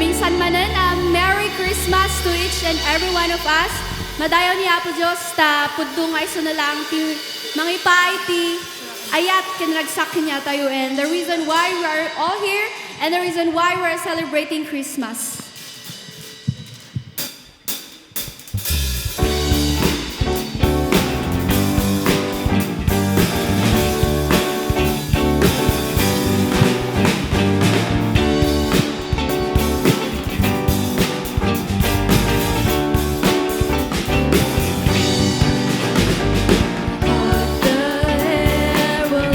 Minsan manan, Merry Christmas to each and every one of us. Madayon ni Apo Diyos, ta pudong ay sunalang ti mga ipay ti ayat kinragsak kanya tayo. And the reason why we are all here and the reason why we are celebrating Christmas.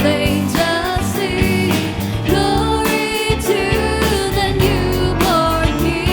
Angels sing, glory to the newborn King.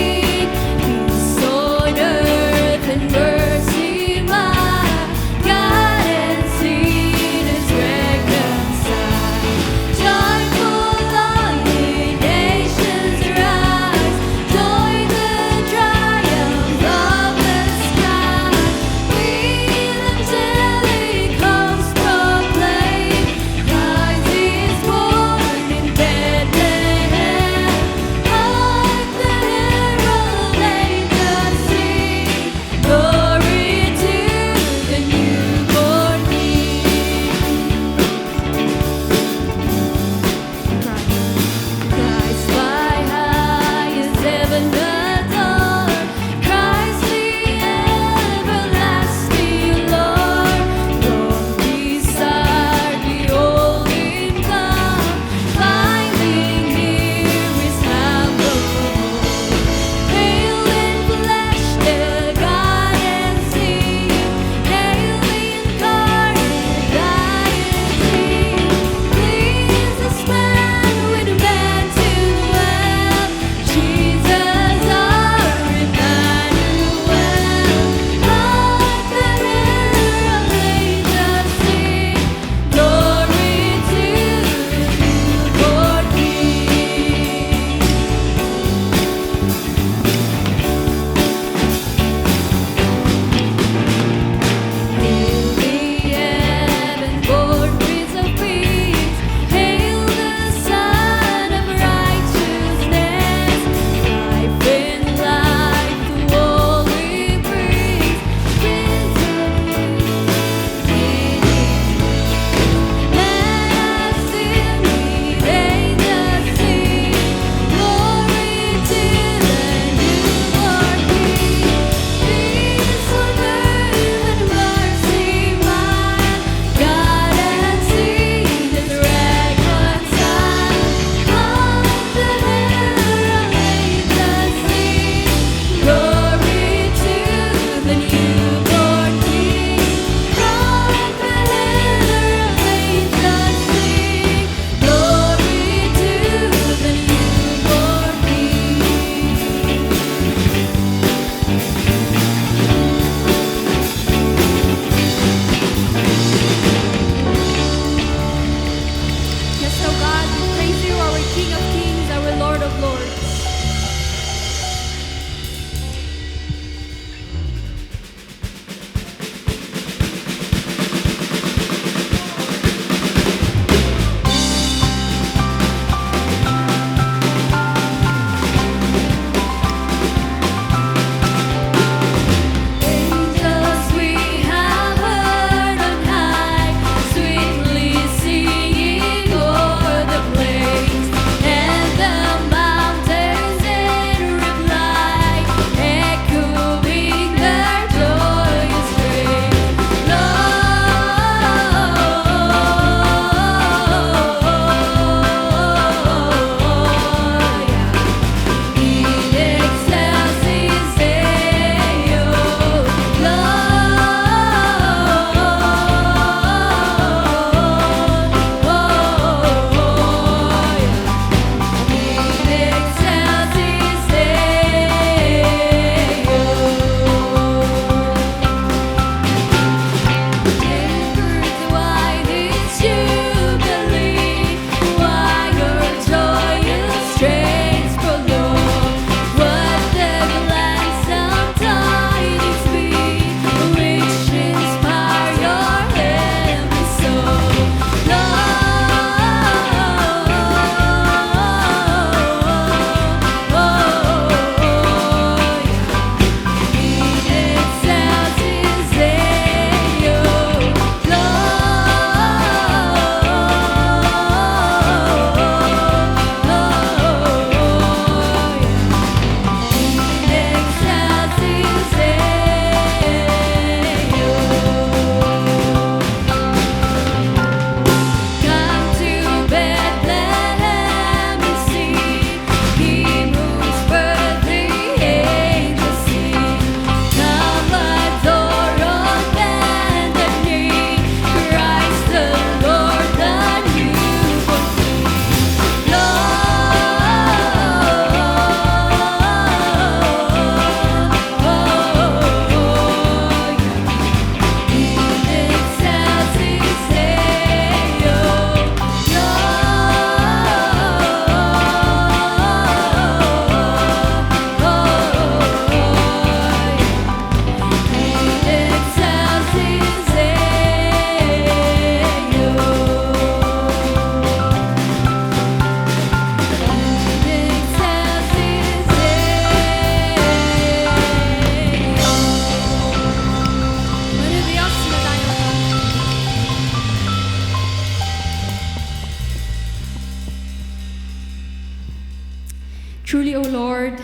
Truly, O Lord,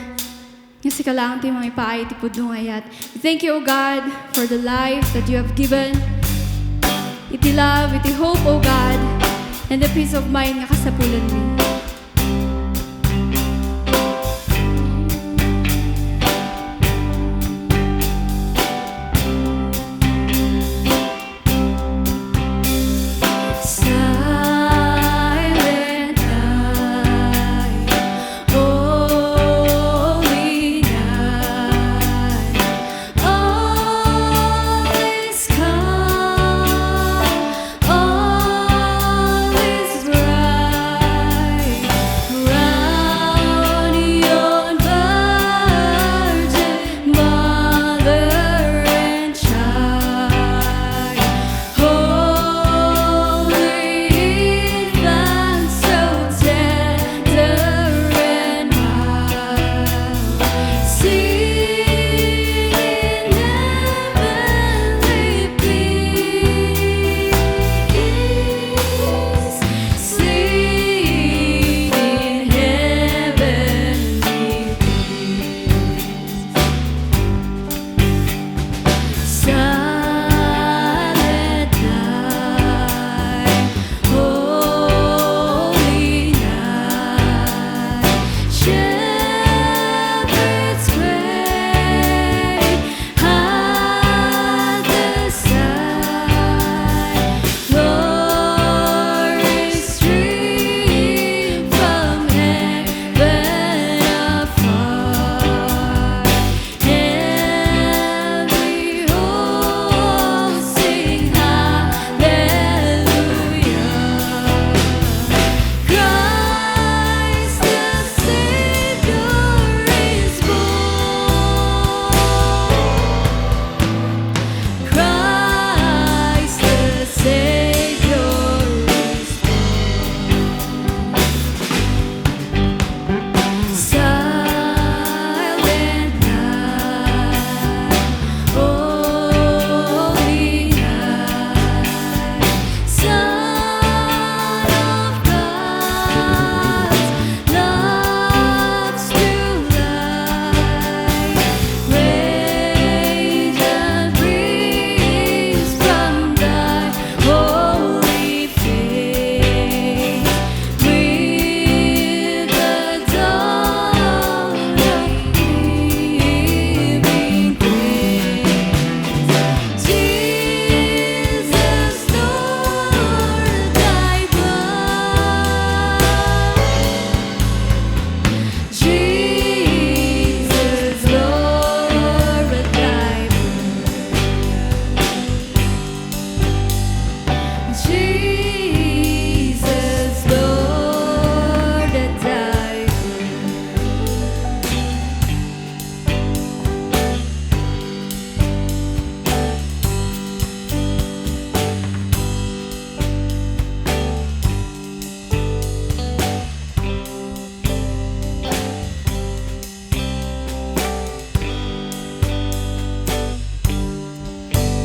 nga si kalang ti mga ipaay ti pudong ayat. We thank you, O God, for the life that you have given. Iti love, iti hope, O God, and the peace of mind nga kasapulan mi.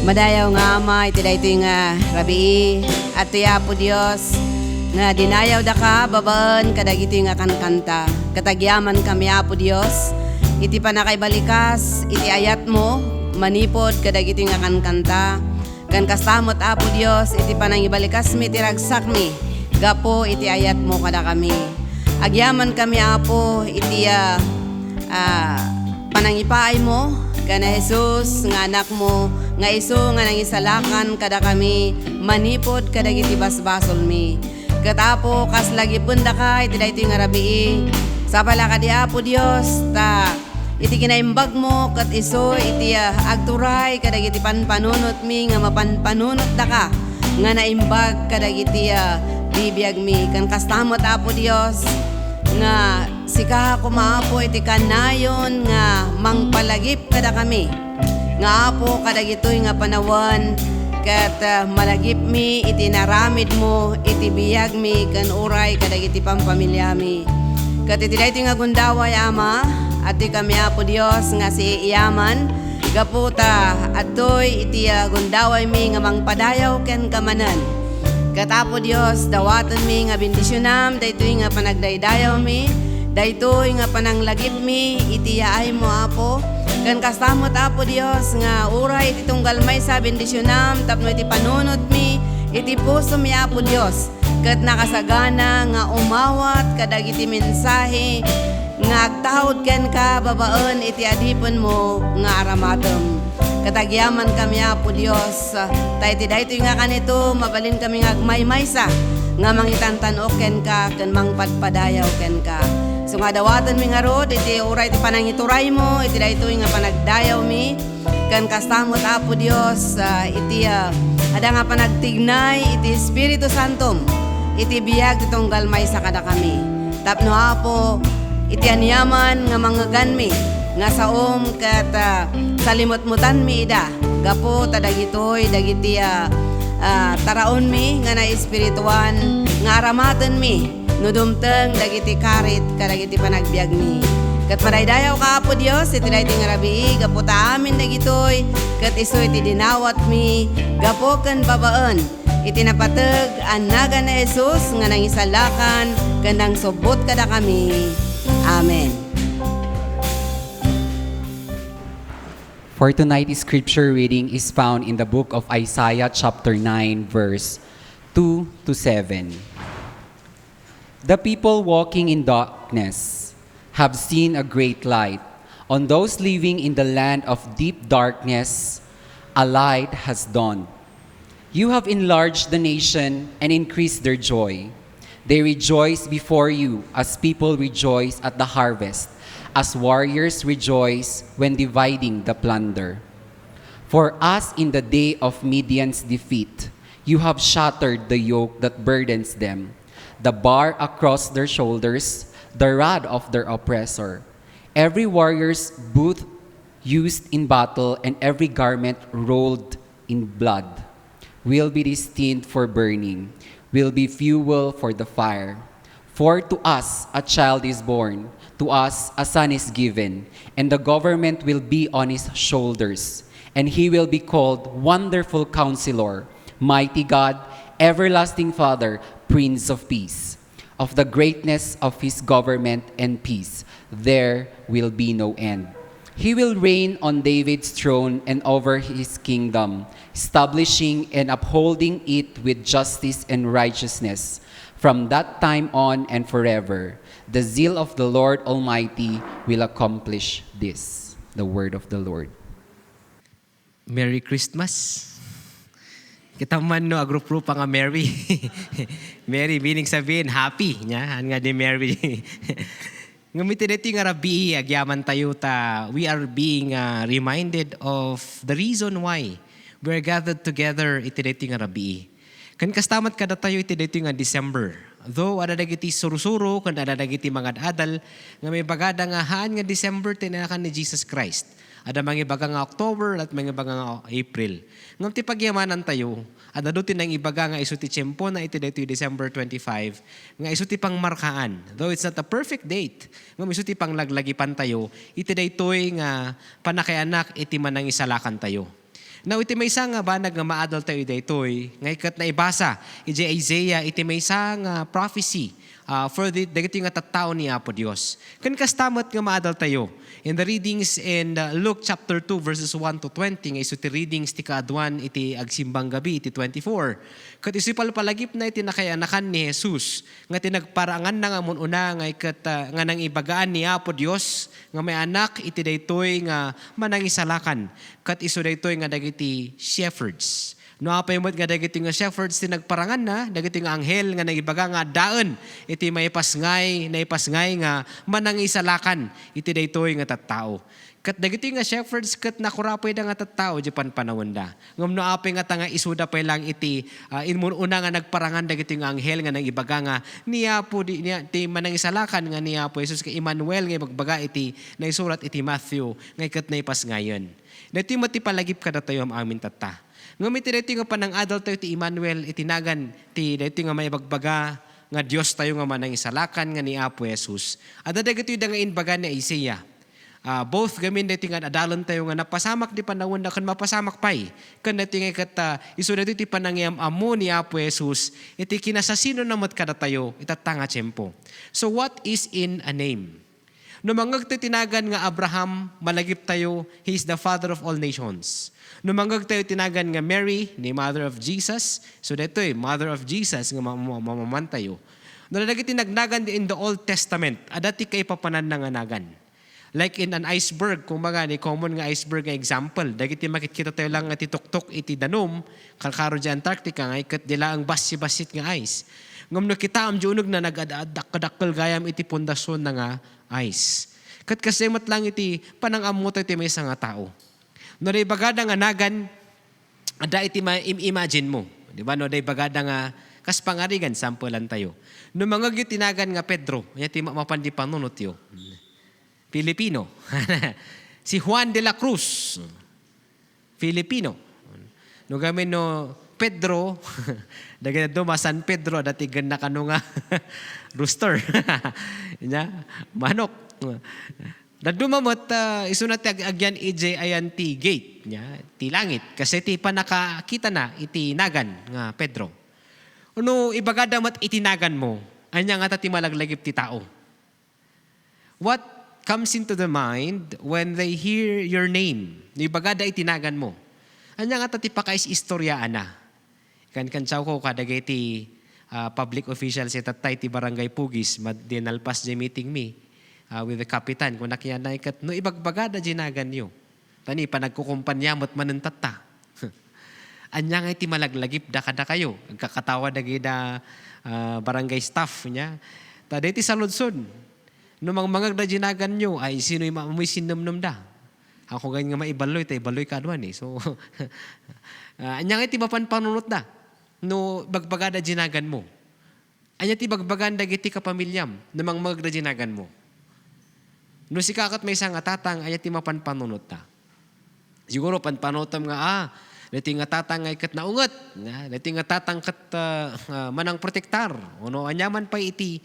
Madayaw nga ama, iti daytoy nga rabii, at tuya po Diyos, nga dinayaw da ka, babaan, kadagitoy nga kankanta. Katagyaman kami apo Diyos, iti panakaibalikas, iti ayat mo, manipod, kadagitoy nga kankanta. Kan kastamot apo Diyos, iti panangibalikas mi, iti ragsak mi, gapo, iti ayat mo kada kami. Agyaman kami apo, iti panangipaay mo, kana Jesus, nga anak mo, nga iso nga nangisalakan kada kami, manipod kada iti basbasol mi. Katapo kas lagi punda ka, iti daytoy nga rabii, sa palaka di apo Dios, ta iti kinaimbag mo, kat iso iti agturay kada iti panpanunot mi, nga mapanpanunot da ka, nga naimbag kada iti bibiyag mi. Kan kastamot apo Dios, nga sika kumaapo iti kanayon, nga mangpalagip kada kami, nga apo kadagitoy nga panawan, kat malagip mi, iti naramid mo, iti biyag mi, kan uray kadagiti pampamilya mi. Kat iti daytoy nga gundaway ama, at kami apo Dios nga si iyaman, gaputa atoy iti gundaway mi nga mangpadayaw ken kamanan. Kat apo Dios, dawaton mi nga bendisyonam, daytoy nga panagdaydayaw mi, Daytoy nga pananglagip mi iti yaay mo Apo. Kan kastamot Apo Dios nga uray iti tunggal may sa bendisyonam tapno iti panunot mi iti puso mi Apo Dios. Ket nakasagana nga umawat kadagiti mensahe nga agtahod ken ka babaen iti adipon mo nga aramatem. Katagyaman kami Apo Dios. Tayo daytoy nga kanito mabalin kami nga agmaymaysa nga mangitantanok ken ka ken mangpadpadayaw ken ka. So nga dawatan mi nga rod, iti uray iti panangituray mo, iti daytoy nga panagdayaw mi, kan kastamot Apo Dios, iti ada nga panagtignay, iti Espiritu Santom, iti biyag ti tunggal may sa kada kami. Tapno Apo, iti anyaman nga manggagan mi, nga saom kat salimot-mutan mi ida, gapo tadagitoy, dagiti taraon mi, nga na espirituan, nga aramatan mi, nudumteng dagiti karit kadagiti panagbiag mi. Ket madaydayaw ka Apo Dios iti daytoy nga rabii gapu ta amin dagitoy ket isu iti dinawat mi gapu ken babaen iti napateg annaga na Jesus nga nangisalakan ken nang subot kada kami. Amen. For tonight's scripture reading is found in the book of Isaiah chapter 9 verse 2 to 7. The people walking in darkness have seen a great light. On those living in the land of deep darkness, a light has dawned. You have enlarged the nation and increased their joy. They rejoice before you as people rejoice at the harvest, as warriors rejoice when dividing the plunder. For us in the day of Midian's defeat, you have shattered the yoke that burdens them, the bar across their shoulders, the rod of their oppressor. Every warrior's boot used in battle and every garment rolled in blood will be destined for burning, will be fuel for the fire. For to us a child is born, to us a son is given, and the government will be on his shoulders, and he will be called Wonderful Counselor, Mighty God, Everlasting Father, Prince of Peace. Of the greatness of his government and peace, there will be no end. He will reign on David's throne and over his kingdom, establishing and upholding it with justice and righteousness from that time on and forever. The zeal of the Lord Almighty will accomplish this. The word of the Lord. Merry Christmas. Kita man no agrup-grupa nga Mary. Mary meaning sabihin happy nya nga di Mary. Ngamitin ito nga rabi agyaman tayo ta we are being reminded of the reason why we're gathered together iti nga rabi. Kan kastamat kada tayo iti nga December. Though ada dagiti surusuro kan ada dagiti mga adal nga may bagada nga haan nga December tinakan ni Jesus Christ. Ada mga ibaga nga October at mga ibaga nga April. Ngam ti pagyamanan tayo, ada dutin ng ibaga nga isu ti tiyempo na iti daytoy December 25, nga isu ti pangmarkaan. Though it's not a perfect date, ngam isu ti panglaglagipan tayo, iti daytoy nga panakayanak iti manangisalakan tayo. Now iti may isa nga banag nga maadal tayo daytoy, nga ikat na ibasa, iti Isaiah, iti may isa nga prophecy, for the dagiti nga tattao ni Apo Dios. Kan kastamot nga maadal tayo. In the readings in Luke chapter 2 verses 1 to 20, nga isu ti readings ti kaadwan iti agsimbang gabi iti 24. Kat isu palpalagip na iti nakayanakan ni Jesus nga tinagparangan na nga mununa nga ikat nga nang ibagaan ni Apo Dios nga may anak iti daytoy nga manangisalakan. Kat isu daytoy nga dagiti shepherds. No apay mo nga dagiti nga shepherds ti nagparangan na, dagiti nga anghel nga nagibaga nga daen iti naipasngay nga manangisalakan iti daytoy nga tattao. Kat dagiti nga shepherds kat nakurapay da nga tattao di panpanawon da. Ngam no apay nga tanga isuda pay lang iti inmununa nga nagparangan dagiti nga anghel nga nagibaga nga niya po di ti manangisalakan nga niya po Jesus ka Emmanuel nga magbaga iti naisurat iti Matthew nga ikat naipasngayon. Dati mati palagip kada tayo am amin tatta. Ngamit iti nga panang adult tayo ti Emmanuel itinagan ti dito nga may bagbaga nga Dios tayo nga manangisalakan nga ni Apo Jesus. At dagiti da nga inbaga ni Isaiah. both gamin dati nga adalan tayo nga napasamak di panahon na kan mapasamak pay. Kan dati nga kat iso dati ti panangyam amo ni Apo Jesus iti kinasasino namat kada tayo itatanga tiyempo. So what is in a name? No mangag tayo tinagan nga Abraham, malagip tayo, he is the father of all nations. No mangag tayo tinagan nga Mary, ni mother of Jesus, so dito mother of Jesus nga mamaman tayo. No nalagi tinagnagan in the Old Testament, adati kay papanan nga nagan. Like in an iceberg, kumbaga ni common nga iceberg nga example, dagiti makikita tayo lang nga tituktok iti danom, kalkaro di Antarctica nga ikat dila ang basi-basit nga ice. Ngam no kita am junog na nag-adakadakkel gayam iti pundasyon na nga ice. Kat kasemat lang iti panangammo tayo iti may nga tao. No day bagada nga nagan, ada iti imagine mo. Di ba? No day bagada nga kas pangarigan, sampulan tayo. No mga tinagan nga Pedro, iti mapandi panunot yo. Filipino. Si Juan de la Cruz. Filipino. No gamin no Pedro, dagay na San Pedro, dati ganda ka nga rooster. Manok. Dadumamot, isunat agyan EJ ayan ti gate, ti langit. Kasi ti panakakita na, iti nagan nga Pedro. Ano ibagadamat itinagan mo, anya nga ti malaglagip ti tao. What comes into the mind when they hear your name? Ibagada itinagan mo. Anya nga ti pakais istoryaan na. Kan-kansaw ko kadagay ti public official si tatay ti barangay Pugis, dinalpas di meeting me with the kapitan. Kung nakiyanay kat, no ibagbagada jinagan nyo. Tani, panagkukumpanyamot manentata. Anya nga iti malaglagip da kada kayo. Agkakatawa dagi da barangay staff niya. Tada iti saludsod. No mga jinagan nyo, ay sino'y maamoy sinamnam da. Ako ganyan nga maibaloy, tayo ibaloy kaduan eh. So, anya nga iti mapanpanunot da. No bagbagada jinagan mo. Anya ti bagbaganda giti kapamilyam namang magdajinagan mo. No si kakat may isang atatang anya ti mapanpanunot ta. Siguro panpanutam nga dati nga tatang ay kat naunget, dati nga tatang kat manang protektar. Ono anyaman pa iti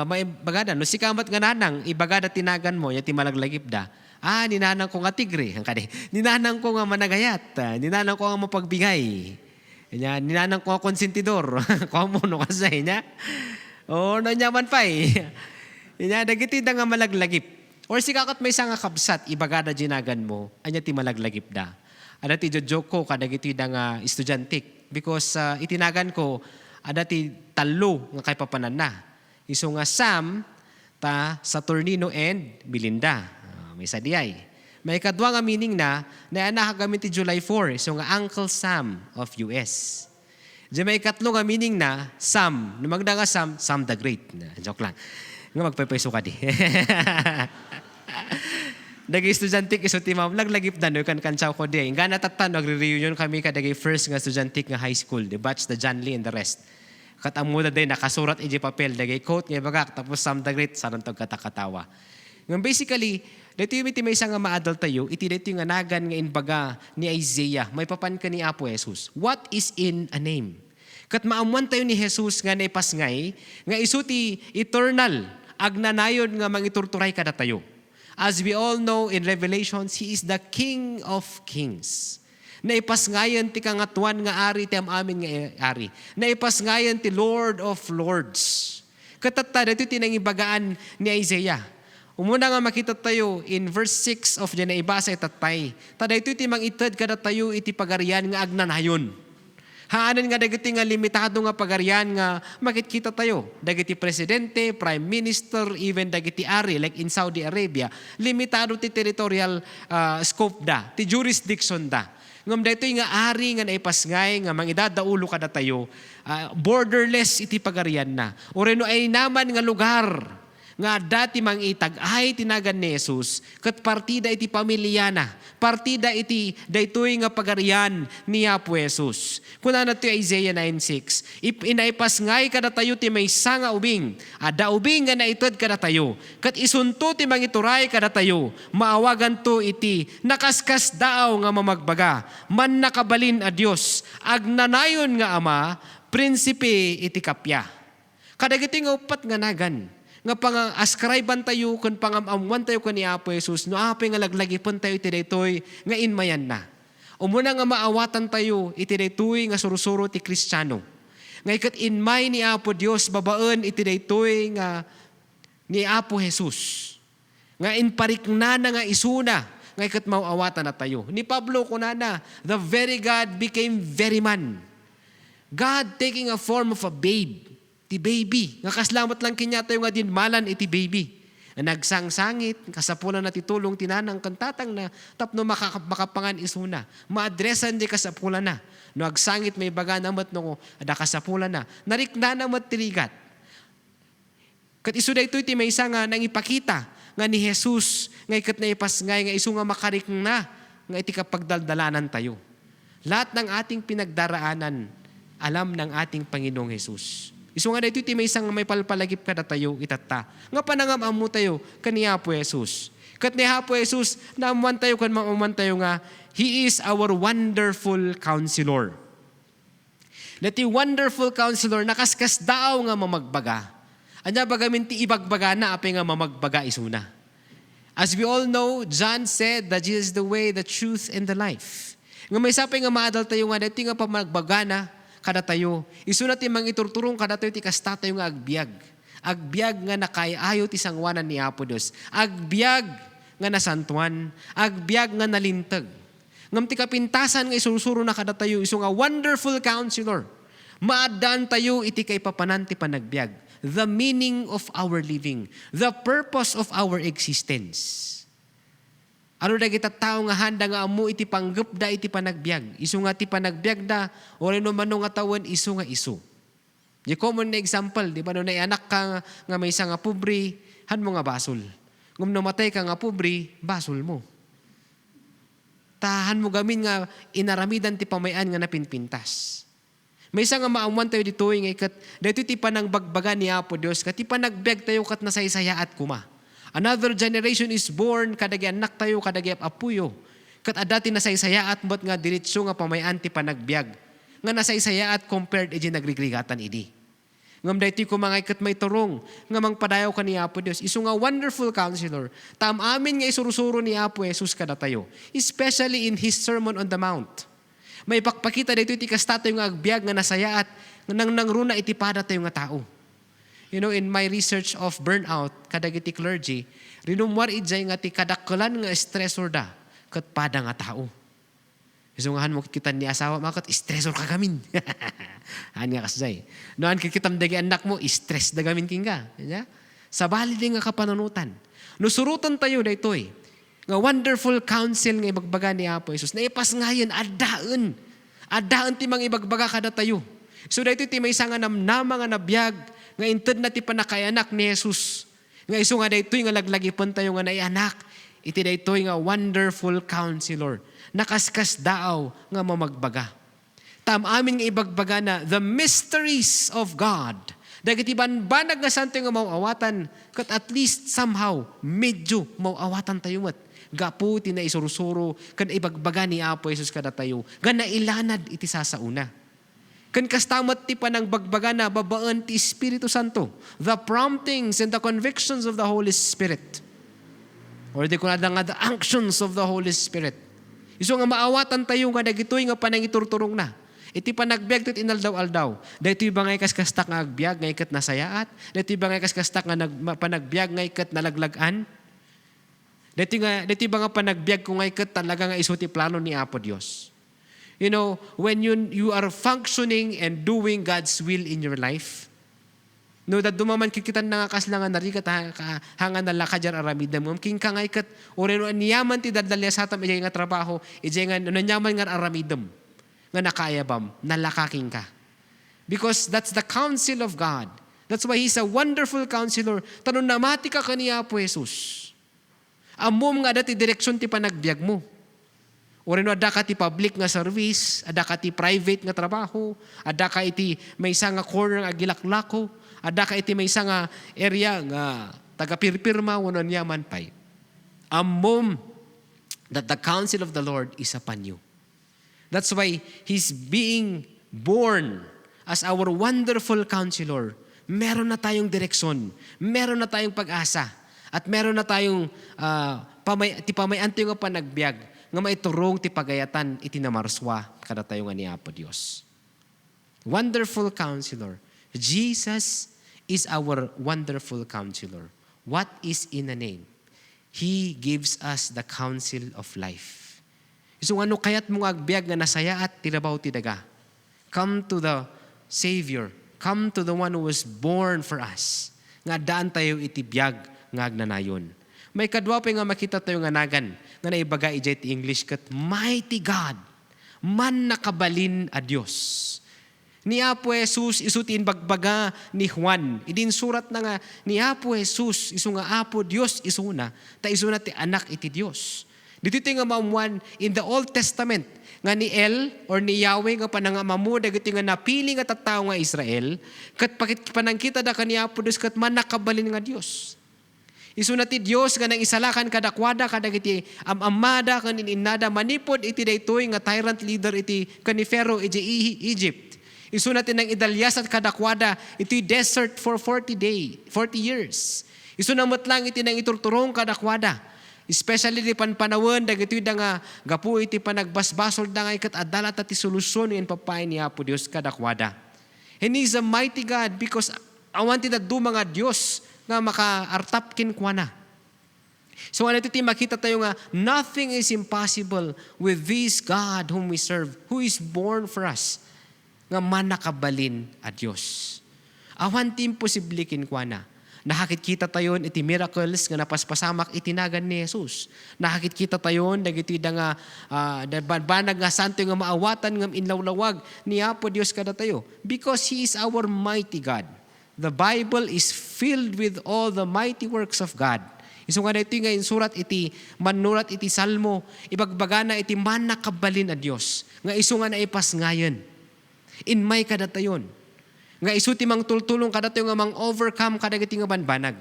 may bagada. No si kamat nga nanang ibagada tinagan mo anya ti malaglagip da. Ninanang ko nga tigre, ninanang ko nga managayat, ninanang ko nga mapagbigay. Ninanang ko nga konsentidor. Komuno kasi niya. Nanyaman pa dagiti da nga malaglagip. Or si kakat may isang kabsat, ibagada jinagan mo, anya ti malaglagip da. Ada ti joke ko, kadagiti da nga estudiantik. Because itinagan ko, ada ti talo nga kay papanan na. Iso nga Sam, Saturnino and Belinda. May sadiyay. May kadwa nga meaning na nakagamit ti July 4. So nga Uncle Sam of US. Diyan may katlo nga meaning na Sam. Numagda nga Sam the Great. Joke lang. Nga magpapaiso ka di. Nag-estudiantik iso ti ma'am. Laglagip na no kan kansaw ko di. Nga natatan, nagre-reunion kami kadagay first nga estudiantik nga high school. The batch, the John Lee and the rest. Katamuda din, nakasurat iji papel. Dagay quote nga bagak. Tapos Sam the Great, sarantog katakatawa. Nga basically, dito yung may isang nga ma-adult tayo, iti dito yung anagan nga inbaga ni Isaiah, may papan ka ni Apo Jesus. What is in a name? Kat maamuan tayo ni Jesus nga naipasngay, nga isuti eternal, agnanayon nga mangiturturay kada tayo. As we all know in Revelations, He is the King of Kings. Naipasngayon ti kangatuan nga ari, ti amin nga ari. Naipasngayon ti Lord of Lords. Katata, dito tinangibagaan ni Isaiah. Umuna nga makita tayo in verse 6 of dyan na ibasa itatay. Tada ito iti mang itad kada tayo iti pagarian nga agnanayon. Haanan nga dagiti nga limitado nga pagarian nga makikita tayo. Dagiti presidente, prime minister, even dagiti ari like in Saudi Arabia. Limitado ti territorial scope da, ti jurisdiction da. Ngam dito nga ari nga naipasngay nga mangidadaulo kada tayo. Borderless iti pagarian na. O reno ay naman nga lugar nga dati mang itag ay tinagan ni Jesus kat partida iti pamilya na. Partida iti daytoy nga pagarian ni Apo Jesus. Kuna na ito Isaiah 9:6. Inaipas ngay kada tayo ti may sanga ubing. Ada ubing nga naitod kada tayo. Kat isunto ti mangituray kada tayo. Maawagan to iti nakaskas daaw nga mamagbaga. Man nakabalin a Dios. Agnanayon nga ama, prinsipe iti kapya. Kadagiti nga upat nga nagan. nga pang-ascriban tayo kun pangamamwan tayo kan ni Apo Jesus no apay nga laglagipon tayo iti daytoy nga inmayan na. Umuna nga maawatan tayo iti daytoy nga surusuro ti Kristiyano. Nga ikat inmay ni Apo Dios babaen iti daytoy nga ni Apo Jesus. Nga inparikna na nga isuna nga ikat mauawatan na tayo. Ni Pablo kunana, the very God became very man. God taking a form of a babe. Ti baby. Nga kaslamat lang kinya tayo nga dinmalan iti baby. Nagsangsangit, kasapulan na titulong tinanang kantatang na tapno makapangan isuna. Maadresan di kasapulan na. No agsangit may baga namat no ada kasapulan na. Narikna namat tirigat. Kat isu da ito iti may isa nga nang ipakita nga ni Jesus nga ikat na ipasngay nga isu nga makarikna nga iti kapagdaldalanan tayo. Lahat ng ating pinagdaraanan alam ng ating Panginoong Jesus. Isu nga dito iti may isang may palpalagip kada tayo itata. Nga panangam mo tayo kaniya po Jesus. Kat niya po Jesus naamuan tayo kan maamuan tayo nga He is our wonderful counselor. Nati wonderful counselor nakaskas daaw nga mamagbaga. Anya bagamin ti ibagbaga na apay nga mamagbaga isuna. As we all know, John said that Jesus is the way, the truth, and the life. Nga may sapay nga maadal tayo nga dito nga pamagbaga na kada tayo. Isu na ti mang iturturong kada tayo ti kasta tayo nga agbyag. Agbyag nga nakaayo ti sangwanan ni Apo Dios. Agbyag nga nasantuan. Agbyag nga nalintag. Ngam ti kapintasan nga isurusuro na kada tayo. Isu nga wonderful counselor. Maadaan tayo iti kay papanan ti panagbyag. The meaning of our living. The purpose of our existence. Ano da kita tao nga handa nga amu iti panggep da iti panagbiag. Isu nga ti panagbiag da, o rin naman nga tawon, isu nga isu. Di common na example, di ba no naianak ka nga may isa nga pubri, han mo nga basol. Ngum namatay ka nga pubri, basol mo. Tahan mo gamin nga inaramidan ti pamayan nga napinpintas. May isa nga maamuan tayo dito nga ikat, dito ti panangbagbaga ni Apo Dios, kat ti panagbiag tayo kat nasaysaya at kuma. Another generation is born, kadagi anak tayo, kadagi apuyo. Kat adati nasaysaya at mbot nga diritso nga pamayan ti panagbiag. Nga nasaysaya at compared iji nagrigrigatan idi. Ngam dahiti ko mga ikat may turong, nga mangpadayaw ka ni Apo Dios. Isu nga wonderful counselor. Tam amin nga isurusuro ni Apo Jesus kada tayo. Especially in His Sermon on the Mount. May pakpakita dito iti kasta tayo nga agbiag nga nasaya at nang nangruna itipada tayo nga tao. You know, in my research of burnout, kadagiti clergy, rinumwar ijay nga ti kadakkelan nga stressor da, kat pada nga tao. Isungahan mo kita ni asawa, makat stressor ka gamin. Hani nga kasjay. Noan kikitam dagi anak mo, stress da gamin kinga. Sa bali din nga kapananutan. Nusurutan tayo da ito'y, nga wonderful counsel nga ibagbaga ni Apo Jesus. Na ipas ngayon, adaan. Adaan ti mang ibagbaga kada tayo. So da ito ti may isa nga namnama nga nabiyag, nga inted na ti panakayanak ni Jesus. Nga iso nga daytoy nga laglagipon tayo nga naianak. Iti daytoy nga wonderful counselor. Nakaskas daaw nga mamagbaga. Tam amin nga ibagbaga na the mysteries of God. Dagiti banbanag nga santo nga mauawatan, kat at least somehow medyo mauawatan tayo mat. Gapu ti na isurusuro kan ibagbaga ni Apo Jesus kada tayo. Nga nailanad iti sasauna. Kan kastamat ti panang bagbaga na babaan ti Espiritu Santo. The promptings and the convictions of the Holy Spirit. Or di ko na nga the actions of the Holy Spirit. Iso nga maawatan tayo nga dagitoy nga panangiturturong na. Iti panagbiag tit inaldaw-aldaw. Dahito yung bangay kaskastak nga agbiag nga ikat nasayaat. Dahito yung bangay kaskastak nga panagbiag nga ikat nalaglagan. Dahito yung bangay panagbiag kung nga ikat talaga nga isuti plano ni Apo Dios. You know, when you are functioning and doing God's will in your life, no, that dumaman kikitan na nga kaslangan na rikat hangan na lakadyan aramidam mo. King ka nga ikat, o rin niyaman ti dadalya sa atam, ijay nga trabaho, ijay nga nanyaman nga aramidam, nga nakayabam, nalakaking ka. Because that's the counsel of God. That's why He's a wonderful counselor. Tanong namati ka kaniya po Jesus. Amom nga dati direksyon ti panagbiag mo. O rin ada ka ti public nga service, ada ka ti private nga trabaho, ada ka iti may isa nga corner nga gilaklako, ada ka iti may isa nga area nga taga-pirpirma, wanon yaman pay. Amom that the counsel of the Lord is upon you. That's why He's being born as our wonderful counselor meron na tayong direksyon, meron na tayong pag-asa, at meron na tayong pamayan tayo nga panagbiag, nga maiturong ti pagayatan iti namarswa kada tayo nga ni Apo Dios. Wonderful Counselor. Jesus is our wonderful Counselor. What is in a name? He gives us the counsel of life. So ano kaya't mong agbiag nga nasaya at tirabaw ti daga? Come to the Savior. Come to the one who was born for us. Nga daan tayo itibiyag nga agnanayon. May kadwa pa nga makita tayo nga nagan nga naibaga ijay ti English kat mighty God, man nakabalin a Diyos. Ni Apo Jesus isutin bagbaga ni Juan. Idin surat na nga ni Apo Jesus isu nga Apo Dios isuna ta isuna ti anak iti Dios. Dito nga maamuan in the Old Testament nga ni El or ni Yahweh nga panangamamu dagiti nga napili nga tattao nga Israel kat panangkita da kani Apo Dios kat man nakabalin nga Dios. Isuna ti Dios nga nang isalakan kadakwada kadagiti amada kanin inada manipod iti daytoy nga tyrant leader iti kani Pharaoh iti Egypt. Isuna ti nang idalyas at kadakwada iti desert for 40 years. Isuna metlang iti nang iturturong kadakwada. Especially di panpanawon dagitoy da nga gapu iti panagbasbasol da nga ikat adala ti solusyon in papain ni Apo Dios kadakwada. And He's a mighty God because awan ti daddu mga Dios nga makaartapkin kwa na. So ano iti makita tayo nga nothing is impossible with this God whom we serve, who is born for us, nga manakabalin a Dios. Awan ti imposible kin kwa na. Nakakit kita tayon iti miracles nga napaspasamak itinagan ni Jesus. Nakakit kita tayon dagiti da nga banag nga santo nga maawatan ngam inlawlawag ni Apo Dios kada tayo because He is our mighty God. The Bible is filled with all the mighty works of God. Isu nga ito nga surat iti manurat iti salmo ibagbagana iti man nakabalin a Dios nga isu nga naipas ngayon. In may kada tayon. Nga isu ti mang tultulong kada tayo nga mang overcome kadagiti nga banbanag.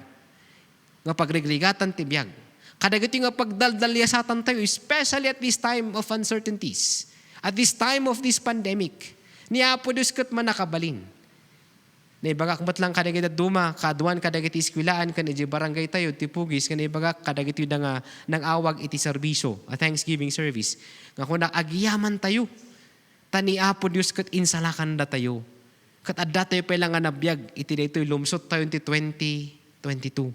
Nga pagregligatan ti biag. Kadagiti nga pagdaldalyasatan tayo especially at this time of uncertainties. At this time of this pandemic. Ni Apo Dios ket man nakabalin. Naibagak mat lang kadagiti duma, kaduan kadagiti iskwilaan kan iti barangay tayo, ti pugis, kan naibagak kadagiti da nga nang awag iti serbisyo, a Thanksgiving service. Nga kung naagiyaman tayo, tani Apo Dios ket insalakan da tayo. Kat adda tayo pala nga nabiyag, iti daytoy lumsot tayo iti 2022.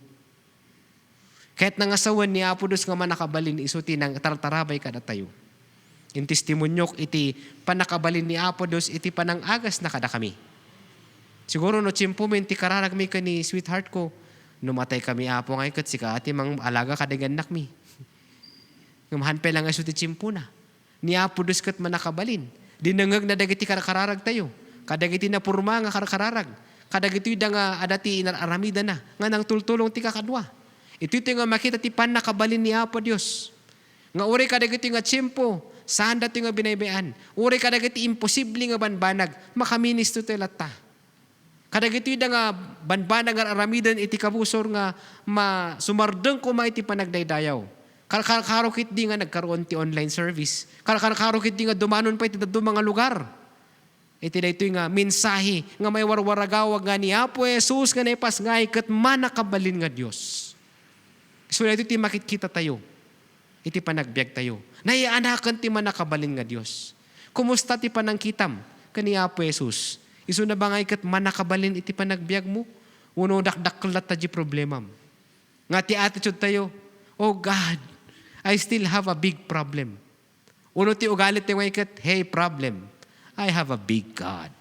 Kahit nangasawan ni Apo Dios nga manakabalin, isuti nang tartarabay kada tayo. In testimonyok iti panakabalin ni Apo Dios, iti panangagas na kada kami. Siguro no tiyempo mo, ti kararag mi ka ni sweetheart ko, numatay kami Apo ngay kat sika ati mang alaga kadaganak mi. Ngamahan pa lang nga isuti tiyempo na. Ni Apo Dios kat manakabalin. Dinangag na dagiti kararag tayo. Kadagiti na purma nga kararag. Kadagiti da nga adati inaramida na. Nga nang tultulong ti kakadwa. Ito nga makita ti panakabalin ni Apo Dios. Nga uri kadagiti nga tiyempo, saan dati nga binaybayan. Uri kadagiti imposible nga banbanag, makaminis to lata. Kadagiti da nga banbanag nga aramidan iti kabusor nga sumardeng kuma iti panagdaydayaw. Karkarukit di nga nagkaroon ti online service. Karkarukit di nga dumanon pa iti mga lugar. Iti daytoy nga mensahe nga may warwaragawag nga ni Apo Jesus nga naipas ngay ket manakabalin nga Dios. So daytoy ti makikita tayo. Iti panagbiag tayo. Naianakan ti manakabalin nga Dios. Kumusta ti panangkitam kani Apo Jesus? Isu na bangay ket manakabalin iti panagbiag mo? Uno dakdaklat ta di problema. Nga ti attitude tayo, oh God, I still have a big problem. Uno ti ugalit ti ngay ket, hey problem. I have a big God.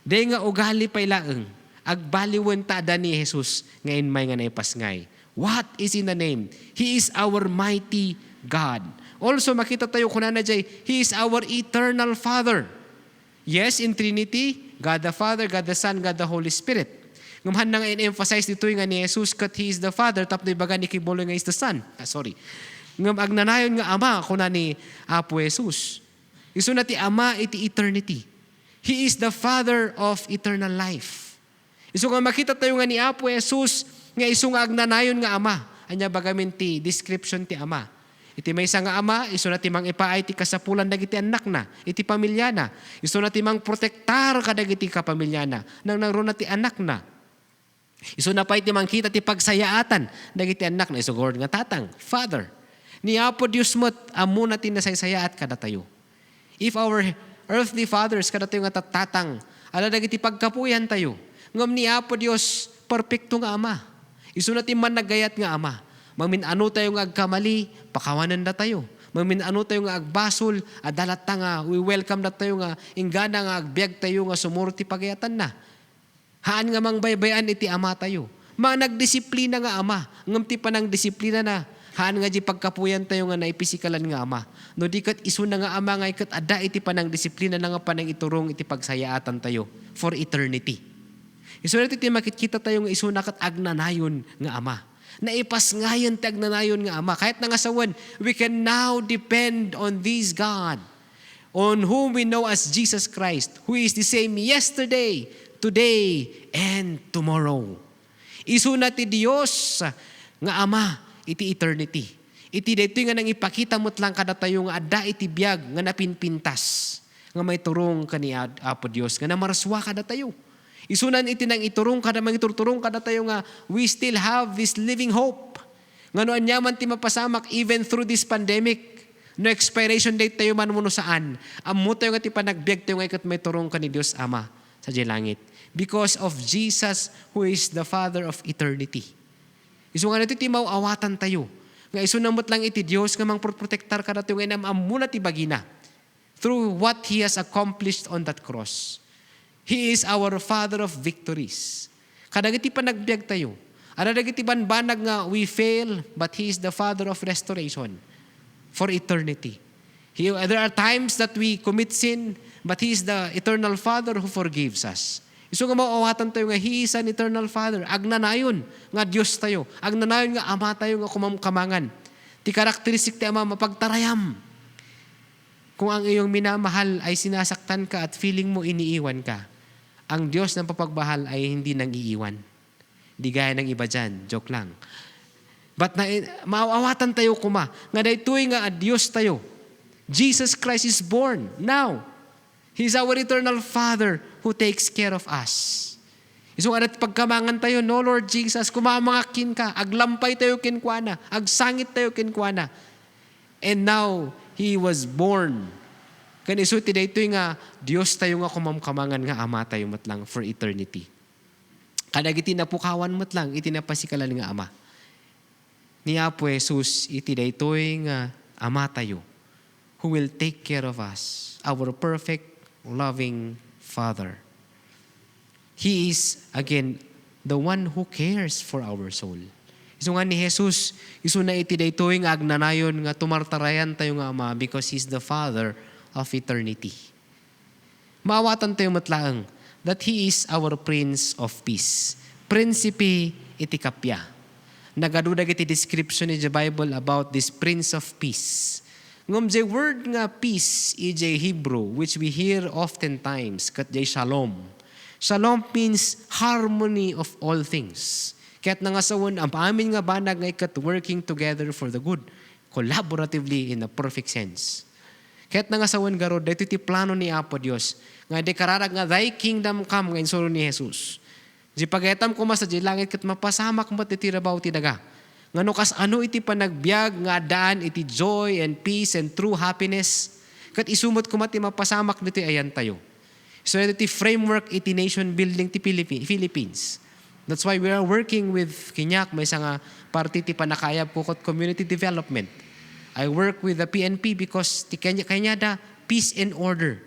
Day nga ugali pay laeng, agbaliwen ta da ni Jesus ngayon may nga naipas ngay. What is in the name? He is our mighty God. Also makita tayo kunana jay, He is our eternal Father. Yes, in Trinity, God the Father, God the Son, God the Holy Spirit. Ngumhan na nga in-emphasize dito nga ni Jesus kat He is the Father, tapos ibaga ni Kibolo nga is the Son. Ngam agnanayon nga Ama kuna ni Apo Jesus. Isu na ti Ama iti eternity. He is the Father of eternal life. Isu nga makita tayo nga ni Apo Jesus nga isu nga agnanayon nga Ama. Anya bagamin ti description ti Ama. Iti may nga ama, iso na timang ipaay ti kasapulan dagiti anak na, iti pamilya na. Iso na timang protektar kadagiti kapamilya na, nang naroon na ti anak na. Iso na pa iti mangkita ti pagsayaatan dagiti anak na, iso God nga tatang, Father. Ni Apo Diyos mo't amo na tinasaysayaat kada tayo. If our earthly fathers kada tayo nga tatang, ala dagiti pagkapuyan tayo, ngam ni Apo Diyos, perfecto nga ama. Iso na ti man nagayat nga ama. Mamin-ano tayo nga agkamali, pakawanan na tayo. Mamin-ano tayo nga agbasol, adalat ta nga, we welcome na tayo nga, ingana nga agbiag tayo nga sumurti pagayatan na. Haan nga mang baybayan iti ama tayo. Mga nagdisiplina nga ama, ngamti pa ng disiplina na, haan nga di pagkapuyan tayo nga naipisikalan nga ama. No di kat iso na nga ama nga ikat ada iti pa ng disiplina na nga pa ng iturong iti pagsayaatan tayo for eternity. Iso na iti makikita tayo nga iso na kat agnanayon nga ama. Naipas ngayon ti agnanayon nga ama. Kahit nangasawan, we can now depend on this God, on whom we know as Jesus Christ, who is the same yesterday, today, and tomorrow. Isu na ti Diyos nga ama, iti eternity. Iti dito nga nang ipakita mo't lang kada tayo nga ada iti biyag nga napinpintas, nga may turong kani Apo Diyos, nga namaraswa kada tayo. Isunan iti nang iturong kada mangiturturong kada tayo nga we still have this living hope. Nga noan yaman ti mapasamak even through this pandemic. No expiration date tayo man muno saan. Ammo tayo nga ti panagbiag tayo nga ikat may turong ka ni Diyos Ama sa langit. Because of Jesus who is the Father of eternity. Isu nga natin ti mauawatan tayo. Nga isu namot lang iti Diyos nga mang protektar kada tayo nga ammo na ti bagina. Through what He has accomplished on that cross. He is our Father of victories. Kadagiti panagbiag tayo. Adagiti banbanag nga we fail, but He is the Father of restoration for eternity. There are times that we commit sin, but He is the eternal Father who forgives us. Iso nga mauawatan tayo nga He is an eternal Father. Agnanayon nga Diyos tayo. Agnanayon nga Ama tayo nga kumamkamangan. Ti karakteristik ti Ama mapagtarayam. Kung ang iyong minamahal ay sinasaktan ka at feeling mo iniiwan ka, ang Diyos ng papagbahal ay hindi nang iiwan. Di gaya ng iba dyan. Joke lang. But maawatan tayo kuma. Nga daytoy nga Diyos tayo. Jesus Christ is born now. He's our eternal Father who takes care of us. Iso nga na't pagkamangan tayo, no Lord Jesus, kumamangakin ka, aglampay tayo kinkwana, agsangit tayo kinkwana. And now, He was born. Kaniso ti daytoy nga Dios tayo nga kumamkamangan nga ama tayo matlang for eternity. Kadagiti napukawan matlang iti napasikalan nga ama. Ni Apo Jesus iti daytoy nga ama tayo who will take care of us, our perfect loving Father. He is again the one who cares for our soul. Iso nga ni Jesus, iso na iti daytoy nga agnanayon nga tumartarayan tayo nga ama because He's the Father of eternity. Maawatan tayo matlaang that He is our Prince of Peace. Principe iti kapya. Nagadudag iti description ni the Bible about this Prince of Peace. Ngam the word nga peace iti Hebrew which we hear oftentimes kat jay shalom. Shalom means harmony of all things. Kaya't nangasawon ang amin nga banag nga ikat working together for the good, collaboratively in a perfect sense. Kaya't nangasawan garo, dito iti plano ni Apo Diyos. Nga di kararag nga, thy kingdom come, ngayon suro ni Jesus. Di pagayatam ko masa di langit, kat mapasamak mo iti rabaw ti daga. Nga no kas ano iti panagbiag, nga daan iti joy and peace and true happiness. Kat isumot ko mati mapasamak dito ayan tayo. So iti framework iti nation building ti Philippines. That's why we are working with Kinyak, may nga party ti panakayab kukot community development. I work with the PNP because kanya da peace and order.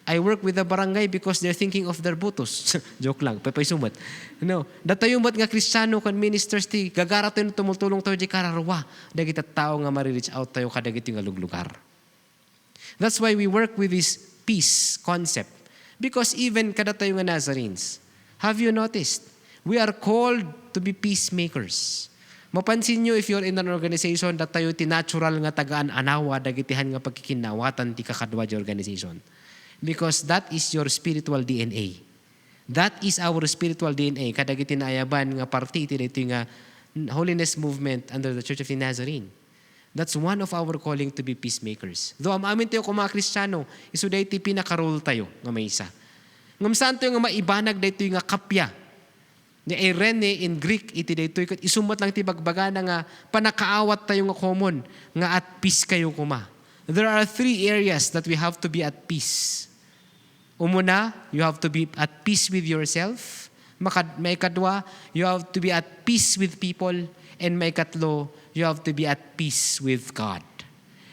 I work with the barangay because they're thinking of their butos. Joke lang, papaysumat. No, datayumat nga Kristiyano kan ministers ti gagara tayo tumultulong tayo di kararwa. Dagiti tao nga ma-reach out tayo kadagiti nga luglugar. That's why we work with this peace concept. Because even kada tayo nga Nazarenes, have you noticed? We are called to be peacemakers. Mapansin nyo if you're in an organization that tayo ti natural nga tagaan anawa dagitihan nga pagkikinawatan ti kakadwa di organization. Because that is your spiritual DNA. That is our spiritual DNA. Kadagiti naayaban nga party iti dito nga holiness movement under the Church of the Nazarene. That's one of our calling to be peacemakers. Though amin tayo kung mga Kristiyano, iso dahi ti pinaka-role tayo nga may isa. Ngam saan tayo nga maibanag dahito nga kapya. Ni Irene in Greek, iti dahito isumat lang ti bagbaga na nga panakaawat tayo nga common, nga at peace kayo kuma. There are 3 areas that we have to be at peace. Umuna, you have to be at peace with yourself. May kadwa, you have to be at peace with people. And may katlo, you have to be at peace with God.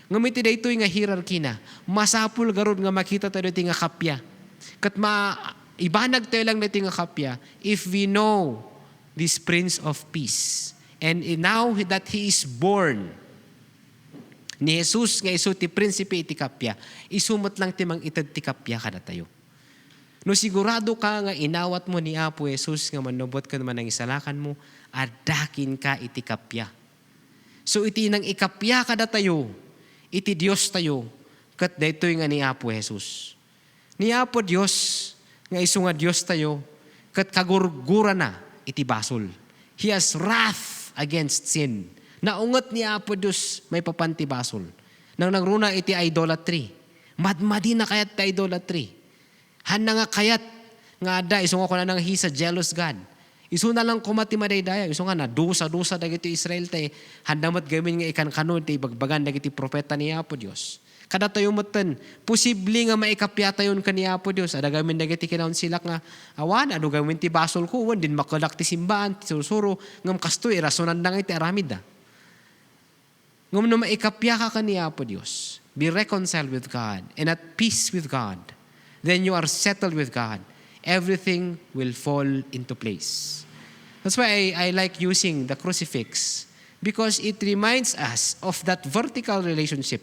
Ngamit ito nga hierarchy na, masapul garod nga makita tayo dito nga kapya. Kat ibanag tayo lang dito nga kapya if we know this Prince of Peace. And now that He is born, ni Jesus nga iso ti prinsipe iti kapya, isumot lang ti mang itad ti kapya kada tayo. No sigurado ka nga inawat mo ni Apo Jesus nga manubot ka naman ang isalakan mo, adakin ka iti kapya. So iti nang ikapya kada tayo, iti Diyos tayo, kat daytoy nga ni Apo Jesus. Ni Apo Diyos, nga iso nga Diyos tayo, kat kagurgura na iti basol. He has wrath against sin. Naungot ni Apo Diyos may papanti basol. Nang nagruna iti idolatry. Madmadi na kayat ti idolatry. Han na nga kayat nga ada, iso nga ko na nang He's a jealous God. Iso na lang kumati madaydaya. Iso nga na, dusa-dusa dagiti Israel tayo. Handamat gawin nga ikan kanon, tayo bagbagan dagiti propeta ni Apo Diyos. Kada tayo matan, posible nga maikapya tayon ka ni Apo Diyos. Ada gawin dagiti kinaon silak nga, awan, ano gawin ti basol ko, wan, din makalak ti simbaan, ti susuro, ngam kastoy, rasonan na nga iti aramid da. Ngam na maikapya ka ni Apo Diyos. Be reconciled with God and at peace with God. Then you are settled with God. Everything will fall into place. That's why I like using the crucifix because it reminds us of that vertical relationship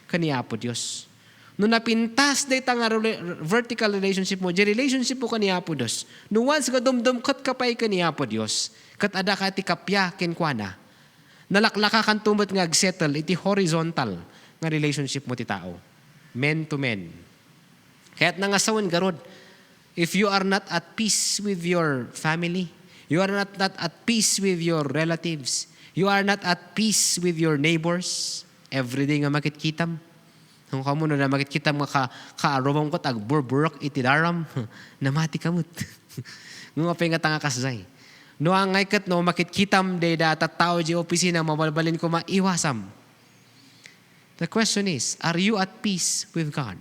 kaniya po Diyos. No napintas day tanga vertical relationship mo, di relationship mo kaniya po Diyos. No once ka dumdum kat kapay kaniya po Diyos, kat ada ka ti kapya kenkwana, nalaklaka kan tumot nga agsettle, iti horizontal nga relationship mo ti tao. Men to men. Kaya't nangasawan garod, if you are not at peace with your family, you are not at peace with your relatives, you are not at peace with your neighbors, everyday nga makitkitam. Kung kamo na makitkitam nga kaarobang kot, agburburok itidaram, namati kamot. Nga pa nga tanga kasay. No ang ngaykat no makitkitam de da tattao di opisina mabalbalin ko maiwasam. The question is, are you at peace with God?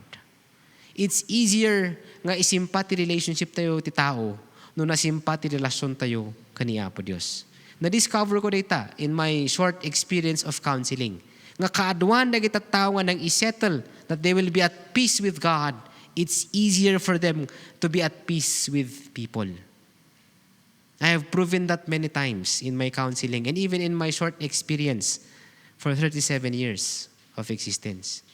It's easier nga isimpati relationship tayo ti tao no nasimpati relasyon tayo kaniya po Diyos. Na-discover ko data in my short experience of counseling. Nga kaadwan na kita tao nga nang isettle that they will be at peace with God, it's easier for them to be at peace with people. I have proven that many times in my counseling and even in my short experience for 37 years of existence.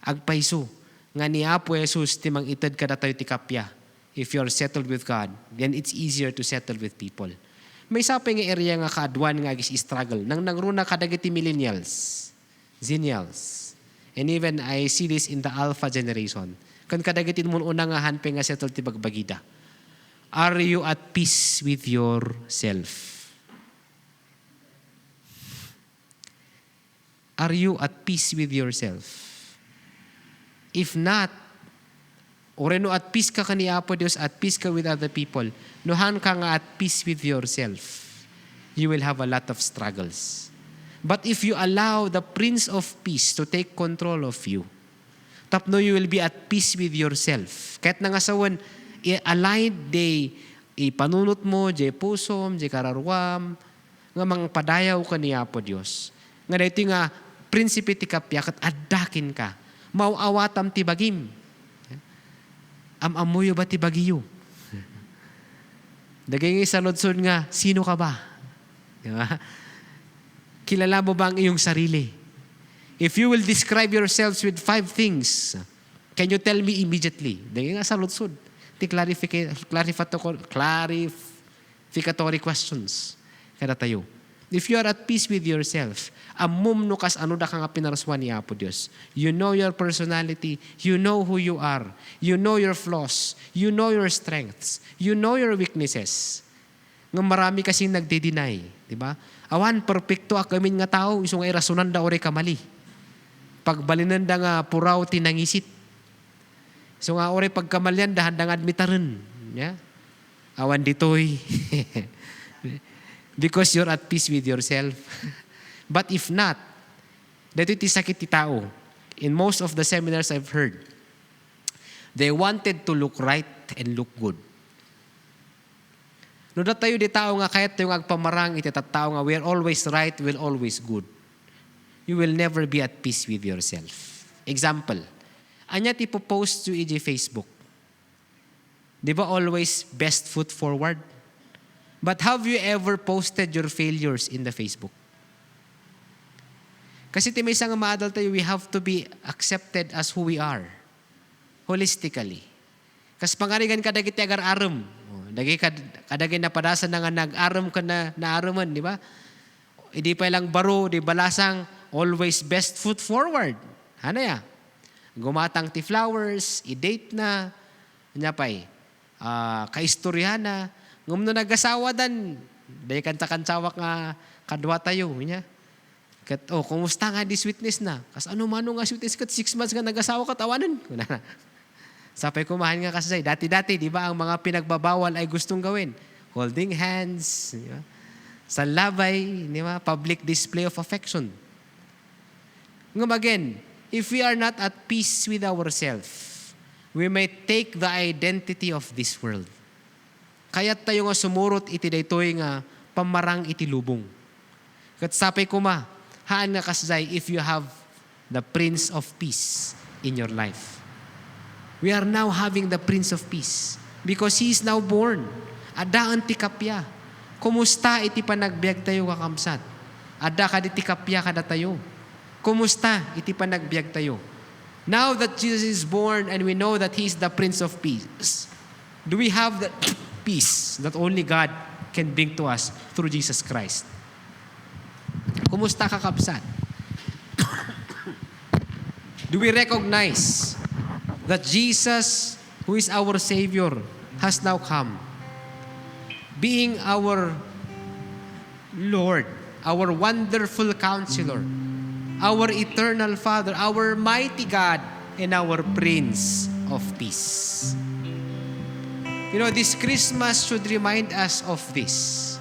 Agpaiso, nga ni Apo Jesus timang itad kada tayo ti kapya. If you're settled with God, then it's easier to settle with people. May sapay nga area nga kaadwan nga agis struggle. Nang nangruna kadagiti millennials, zennials, and even I see this in the alpha generation. Kan kadagiti mo una nga hanpe nga settled ti bagbagida. Are you at peace with yourself? Are you at peace with yourself? If not, or no at peace ka kaniya po Diyos, at peace ka with other people, nuhan ka nga at peace with yourself, you will have a lot of struggles. But if you allow the Prince of Peace to take control of you, tapno you will be at peace with yourself. Kahit nangasawan, aligned day, ipanunot mo, jay pusom, jay kararwam, nga mang padayaw kaniya po Diyos. Nga dito nga, prinsipe ti kapya, kat adakin ka, mauawatam ti bagim. Amamuyo ba ti bagiyo? Dagay nga sa lodsod nga, sino ka ba? Diba? Kilala mo ba ang iyong sarili? If you will describe yourselves with 5 things, can you tell me immediately? Dagay nga sa lodsod. Ti clarificatory questions. Kada tayo. If you are at peace with yourself, amum no kas ano da ka nga pinaraswan ni Apo Diyos. You know your personality. You know who you are. You know your flaws. You know your strengths. You know your weaknesses. Nga marami kasing nagde-deny, di ba? Awan, perfecto akamin nga tao, iso nga irasunan da ore kamali. Pagbalinan da nga puraw tinangisit. So nga ore pagkamalyan, dahan da nga admitaran. Yeah? Awan ditoy. Because you're at peace with yourself. But if not, dito iti sakit ti tao. In most of the seminars I've heard, they wanted to look right and look good. No da tayo di tao nga kahit tayo agpamarang iti tao nga we're always right, we're always good. You will never be at peace with yourself. Example, anya ti post to iji Facebook. Di ba always best foot forward? But have you ever posted your failures in the Facebook? Kasi ti may isang maadal tayo, we have to be accepted as who we are. Holistically. Kas pangarigan ka dagiti agar arum. Dagi kadagay na padasan na nga nag-arum ka na naaruman, di ba? Hindi pa lang baro, di balasang always best foot forward. Ano ya? Gumatang ti flowers, i-date na, anya pa'y, kaistorya na, ngumno nag-asawa dan, dahil kanta-kansawak nga kadwa tayo, niya. Kat, kumusta nga di sweetness na? Kas ano mano nga sweetness kat 6 months nga nag-asawa ka, tawanan. Sapay kumahan nga kasi dati-dati, di ba, ang mga pinagbabawal ay gustong gawin. Holding hands, di ba? Sa labay, di ba? Public display of affection. Ngam again, if we are not at peace with ourselves, we may take the identity of this world. Kaya't tayo nga sumurot iti daytoy nga pamarang iti lubong. Kat sapay kuma, haan nga kasay if you have the Prince of Peace in your life. We are now having the Prince of Peace because He is now born. Ada ti kapya. Kumusta iti panagbiag tayo kakamsat? Ada ka iti kapya kada tayo. Kumusta iti panagbiag tayo? Now that Jesus is born and we know that He is the Prince of Peace, do we have that peace that only God can bring to us through Jesus Christ? Kumusta kakapsat? Do we recognize that Jesus, who is our Savior, has now come, being our Lord, our wonderful Counselor, our eternal Father, our mighty God, and our Prince of Peace. You know, this Christmas should remind us of this.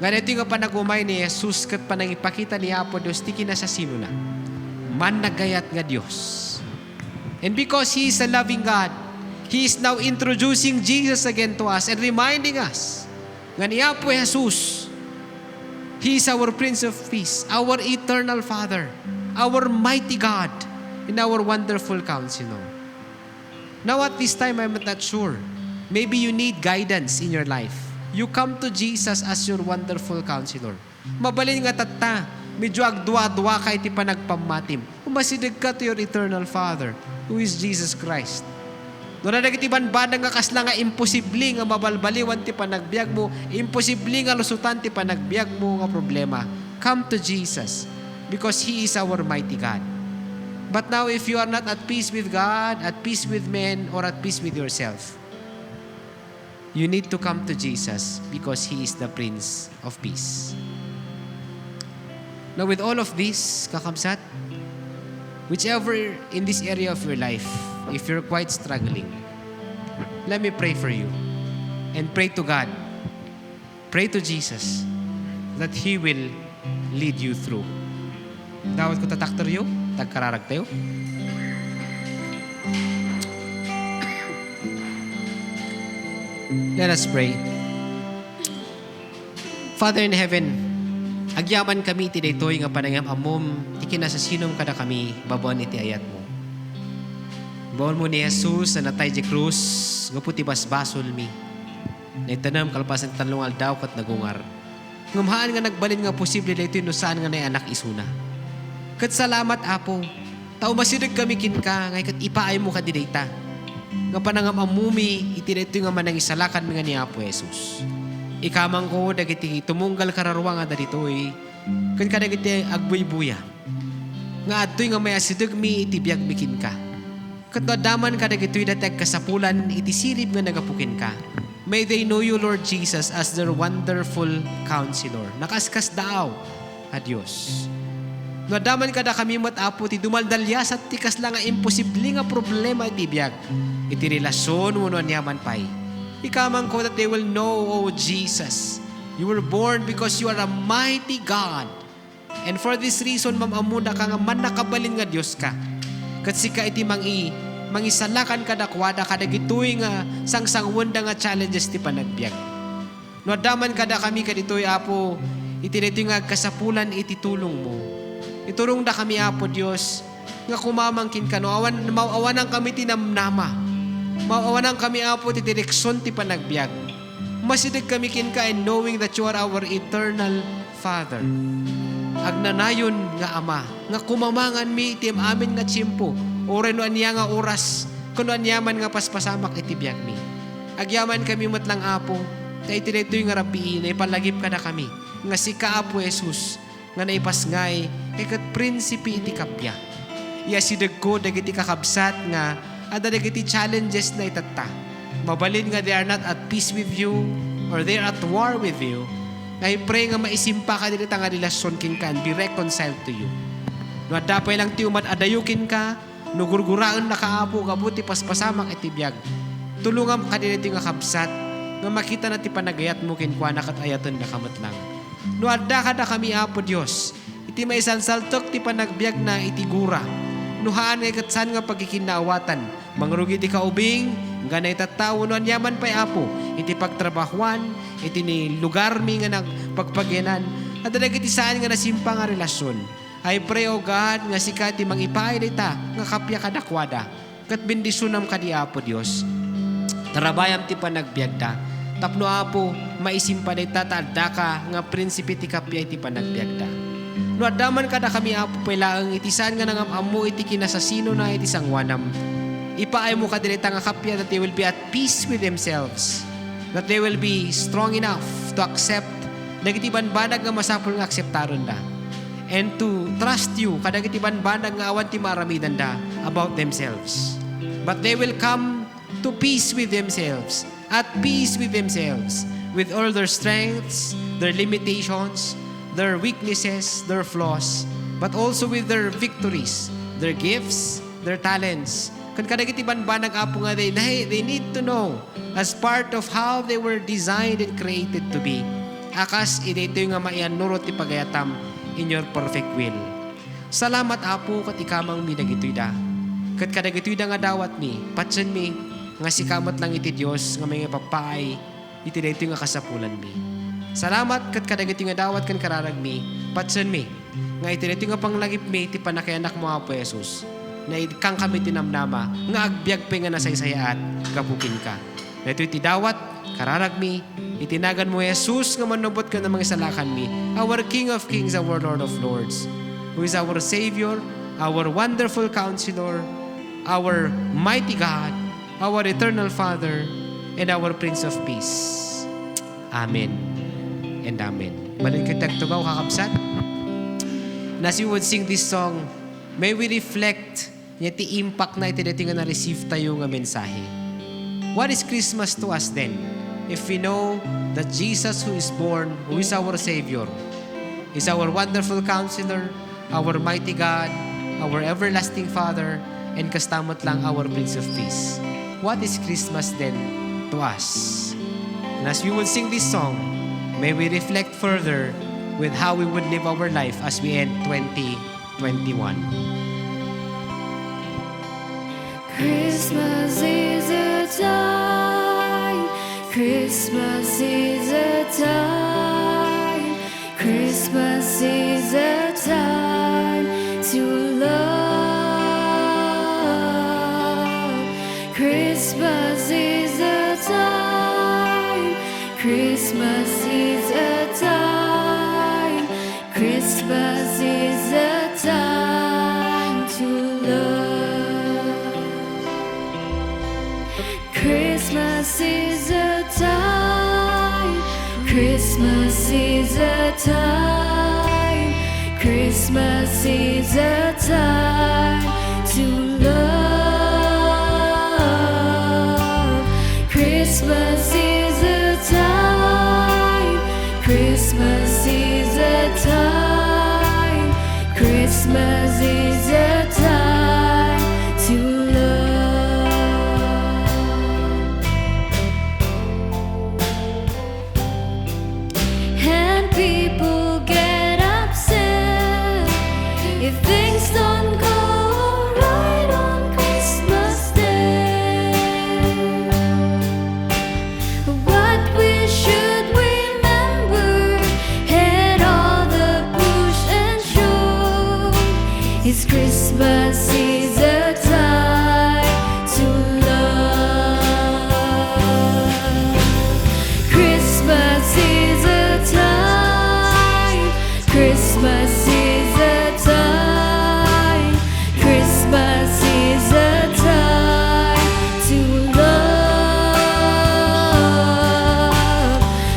Nga ito nga panagumay ni Jesus kat panang ipakita ni Apo Diyos, tiki na sa sino na. Man nagayat nga Diyos. And because He is a loving God, He is now introducing Jesus again to us and reminding us nga ni Apo Jesus, He is our Prince of Peace, our eternal Father, our mighty God, and our wonderful Counselor. Now at this time, I'm not sure. Maybe you need guidance in your life. You come to Jesus as your wonderful Counselor. Mabalin nga tata, medyo agdwa-dwa ka iti panagpamatim. Umasidig ka to your eternal Father, who is Jesus Christ. Doon na nagitiban ba nga kasla nga imposible nga mabalbaliwan ti panagbiag mo, imposible nga lusutan ti panagbiag mo nga problema. Come to Jesus because He is our mighty God. But now if you are not at peace with God, at peace with men, or at peace with yourself, you need to come to Jesus because He is the Prince of Peace. Now with all of this, kakamsat, whichever in this area of your life, if you're quite struggling, let me pray for you and pray to God. Pray to Jesus that He will lead you through. Dawat ko tataktor yo, tagkararag tayo. Let us pray. Father in heaven, agyaman kami iti daytoy nga panangam amom, ikinasasinom kada kami, babon iti ayat mo. Bawon mo ni Jesus na natay di krus, gaputi basbasol mi. Naitanam kalpasan tanlong aldaw kat nagungar. Ngumhaan nga nagbalin nga posible daytoy no saan nga nay anak isuna. Kat salamat Apo, tao masidag kami kinka, ngay kat ipaay mo ka di dayta. Nga panangam amumi, iti daytoy nga manangisalakan nga ni Apo Jesus. Ikamang ko dagiti tumunggal kararwa nga daytoy, ken kadagiti agbuy-buya. Nga adtoy nga may asidag mi iti biag mikin ka. Ket daman kadagitoy datag kasapulan iti sirib nga nagapukin ka. May they know you, Lord Jesus, as their wonderful counselor. Nakaskas daaw, Diyos. Nadaman kada kami matapo ti dumaldalyas at tikas lang nga imposible nga problema iti biyag. Iti relasyon mo nun yaman pay. Ikamang ko that they will know, oh Jesus, you were born because you are a mighty God. And for this reason, mamamuna ka nga man nakabalin nga Diyos ka. Katsika iti mangisalakan kadakwada kadagitoy nga sangsangwanda nga challenges ti panagbiag. Nadaman kada kami kaditoy apo, iti dito nga kasapulan iti tulong mo. Iturong da kami, Apo Diyos, nga kumamangkin ka, no? Mauawanan kami tinamnama. Mauawanan kami, Apo, ti direksyon ti panagbiag. Masidag kami kin ka in knowing that you are our eternal Father. Agnanayon nga Ama, nga kumamangan mi iti amin nga tiyempo, oray no anya nga oras, kuno anyaman nga paspasamak iti biag mi. Agyaman kami matlang, Apo, ta iti dito'y nga rapiin, na ipalagip ka na kami, nga si ka, Apo Jesus, nga naipasngay, kat prinsipi iti kapya. Iasidag ko, dagiti kakabsat nga, at dagiti challenges na itata. Mabalin nga they are not at peace with you, or they are at war with you. I pray nga maisimpa ka dito nga relasyon kin ka and be reconciled to you. No, at dapay lang ti umat adayukin ka, no gurguraan na kaapo, kabuti paspasamak iti biyag. Tulungan ka dito nga kabsat, nga makita na ti panagayat mo kin kwa nakatayatan na kamatlang. No, adda kada kami, Apo Diyos, iti may salsaltok ti panagbiag na iti gura. Nuhaan nga katsan nga pagkikinawatan. Mangrugi ti kaubing, nga na itatawo no anyaman pa'y, Apo, iti pagtrabahuan, iti ni lugar mi nga nagpagpagyanan, at dalag iti saan nga nasimpa nga relasyon. I pray, O God, nga sika ti mangipay dita, nga kapya kadakwada, kat bendisunam ka di, Apo Diyos. Tarabayam ti panagbiag ta. Tapno, Apo, maisimpa dita taadda ka nga prinsipi ti kapya iti panagbiag ta. No adaman kada kami, Apo, pailaang iti saan nga nangamamo iti kinasasino na iti sangwanam. Ipaay mo ka direta nga kapya that they will be at peace with themselves. That they will be strong enough to accept dagiti banbanag nga masapul nga akseptaron da. And to trust you kadagiti banbanag nga awan ti maramidan da about themselves. But they will come to peace with themselves, at peace with themselves, with all their strengths, their limitations, their weaknesses, their flaws, but also with their victories, their gifts, their talents. Kan kadagiti banbanag, Apo, nga they need to know as part of how they were designed and created to be. Akas ito nga maianurot ti pagayatam in your perfect will. Salamat, Apo, kat ikamang mi dagitoy da. Kat kadagitoy da nga dawat mi, patsan mi, nga sikamat lang iti Diyos, nga may papaay, iti dito nga kasapulan mi. Salamat, kat kadagitoy nga dawat kan kararag mi, patsan mi, nga iti dito nga panglagip mi, iti panakayanak mo, Apo Jesus, na kang kami tinamnama, nga agbyag pa nga nasaysaya at kapukin ka. Na ito iti dawat, kararag mi, itinagan mo, Jesus, nga manubot ka ng mga salakan mi, our King of Kings, our Lord of Lords, who is our Savior, our wonderful Counselor, our mighty God, our eternal Father, and our Prince of Peace. Amen and Amen. Balin kitag tugaw kakabsat. And as you would sing this song, may we reflect niya ti impact na iti nga na-receive tayo nga mensahe. What is Christmas to us then? If we know that Jesus who is born, who is our Savior, is our wonderful Counselor, our mighty God, our everlasting Father, and kastamot lang our Prince of Peace. What is Christmas then to us? And as we will sing this song, may we reflect further with how we would live our life as we end 2021. Christmas is a time, Christmas is a time, Christmas is a time to love. Christmas is a time, Christmas is a time, Christmas is a time to love. Christmas is a time, Christmas is a time, Christmas is a time to love. Christmas is 'Cause Christmas is a time to love. Christmas is a time. Christmas is a time. Christmas is a time to love.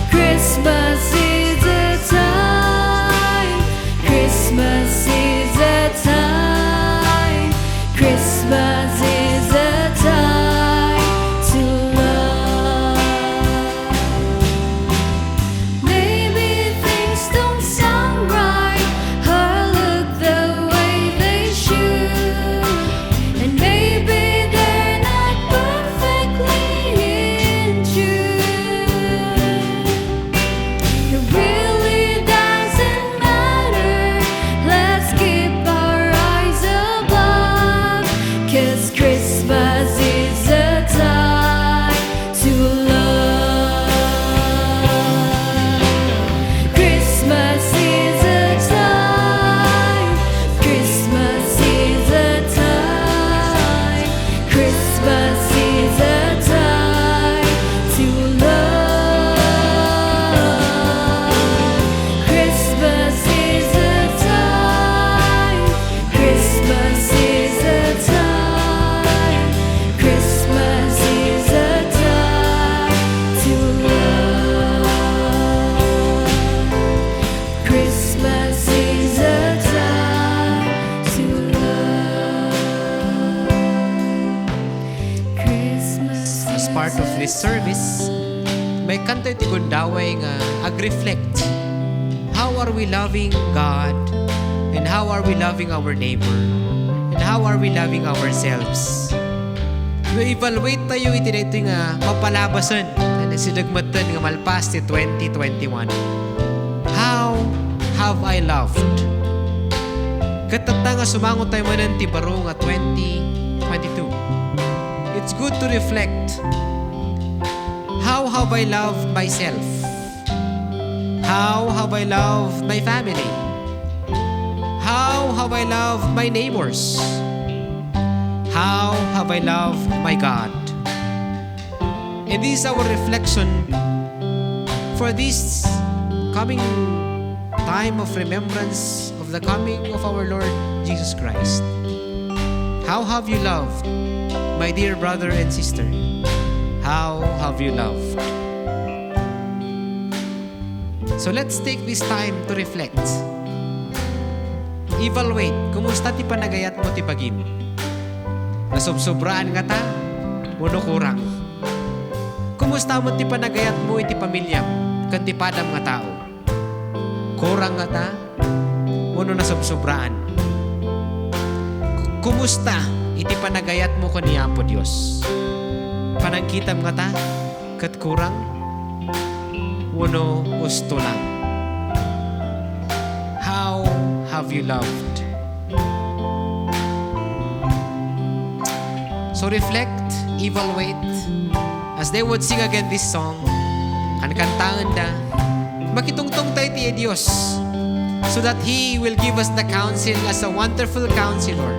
Christmas is a time. Christmas is a time. Christmas is a time to love. Maybe things don't sound right or look the way they should, and maybe they're not perfectly in tune. It really doesn't matter. Let's keep our eyes above, 'cause Christmas is a time to love. Christmas is a time. Christmas is a time. Christmas is a time to love. Christmas is a time. Christmas is a time. Christmas is a time to love. Christmas is a time to love. Christmas As part of this service, may kanta iti gundaway nga ag-reflect. How are we loving God? And how are we loving our neighbor? And how are we loving ourselves? I-evaluate tayo iti dito nga mapalabasan na sinagmatan nga malpas ti 2021. How have I loved? Katata nga sumangot tayo manan ti baro nga 2022. It's good to reflect. How have I loved myself? How have I loved my family? How have I loved my neighbors? How have I loved my God? And this is our reflection for this coming time of remembrance of the coming of our Lord Jesus Christ. How have you loved, my dear brother and sister? How have you loved? So let's take this time to reflect. Evaluate, kumusta ti panagayat mo ti pagim? Nasubsobraan nga ta, uno kurang. Kumusta mo ti panagayat mo iti pamilya, kan ti padam nga tao? Kurang nga ta, uno nasubsobraan. Kumusta iti panagayat mo kaniya po Diyos? Panangkitam nga ta, kat kurang, uno gusto lang. How have you loved? So reflect, evaluate. As they would sing again this song, kankantangan da, makitungtong tayo ti Diyos, so that He will give us the counsel as a wonderful counselor.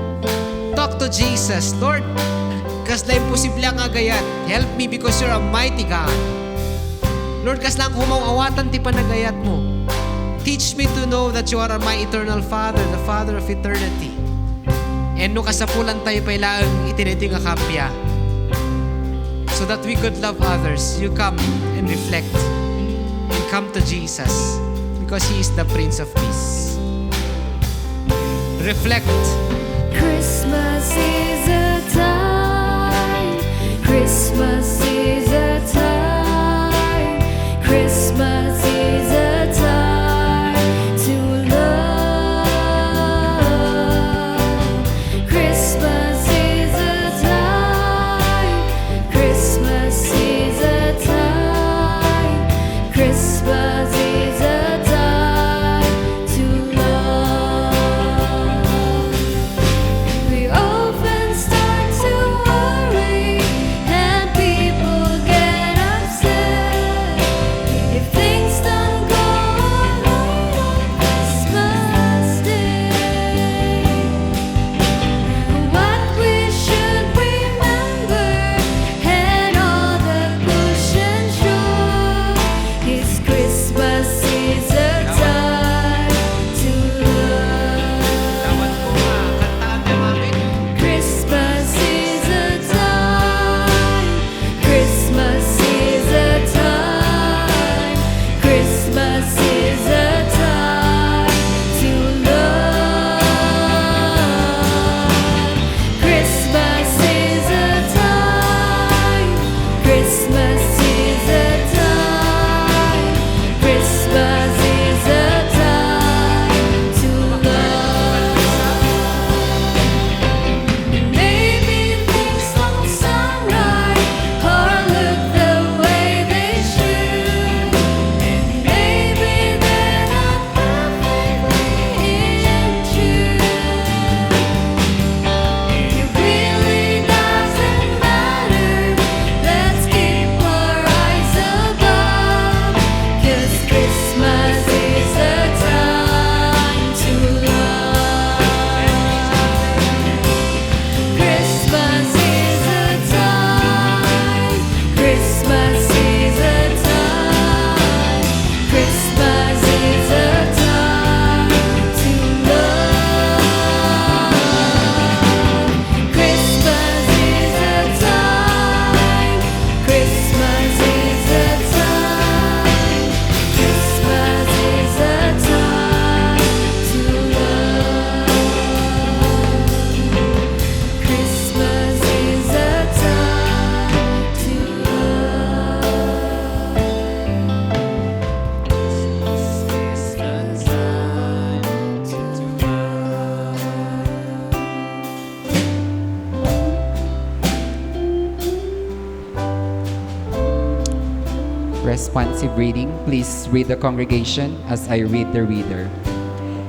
Talk to Jesus, Lord, kasla imposible ang agayat. Help me because you're a mighty God. Lord, kasla ang humawawatan ti panagayat mo. Teach me to know that you are my eternal Father, the Father of eternity. And no kasapulan tayo pailaang itiniti nga kapya. So that we could love others, you come and reflect. And come to Jesus because He is the Prince of Peace. Reflect. Christmas is a time. Christmas is a time. Christmas is a time to love. Christmas is a time. Christmas is a time. Christmas is a time to love. We often start to worry and be responsive reading. Please read the congregation as I read the reader.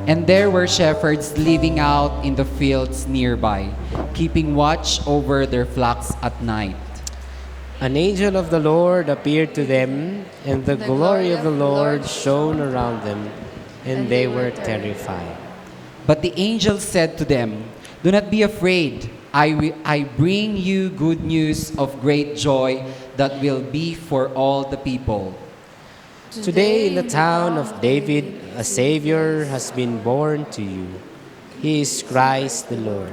And there were shepherds living out in the fields nearby, keeping watch over their flocks at night. An angel of the Lord appeared to them, and the glory of the Lord shone around them, and they were terrified. But the angel said to them, "Do not be afraid. I bring you good news of great joy that will be for all the people. Today in the town of David, a Savior has been born to you. He is Christ the Lord.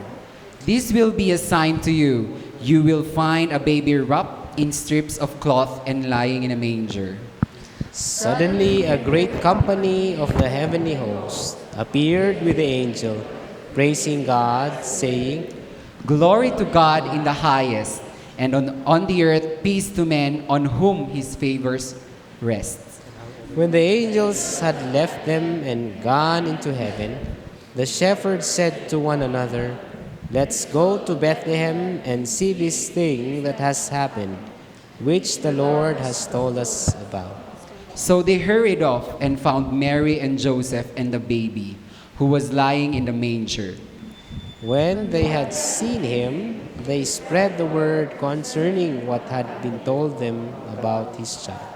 This will be a sign to you. You will find a baby wrapped in strips of cloth and lying in a manger." Suddenly a great company of the heavenly host appeared with the angel, praising God, saying, "Glory to God in the highest, and on the earth peace to men on whom his favors rest." When the angels had left them and gone into heaven, the shepherds said to one another, "Let's go to Bethlehem and see this thing that has happened, which the Lord has told us about." So they hurried off and found Mary and Joseph and the baby, who was lying in the manger. When they had seen him, they spread the word concerning what had been told them about his child.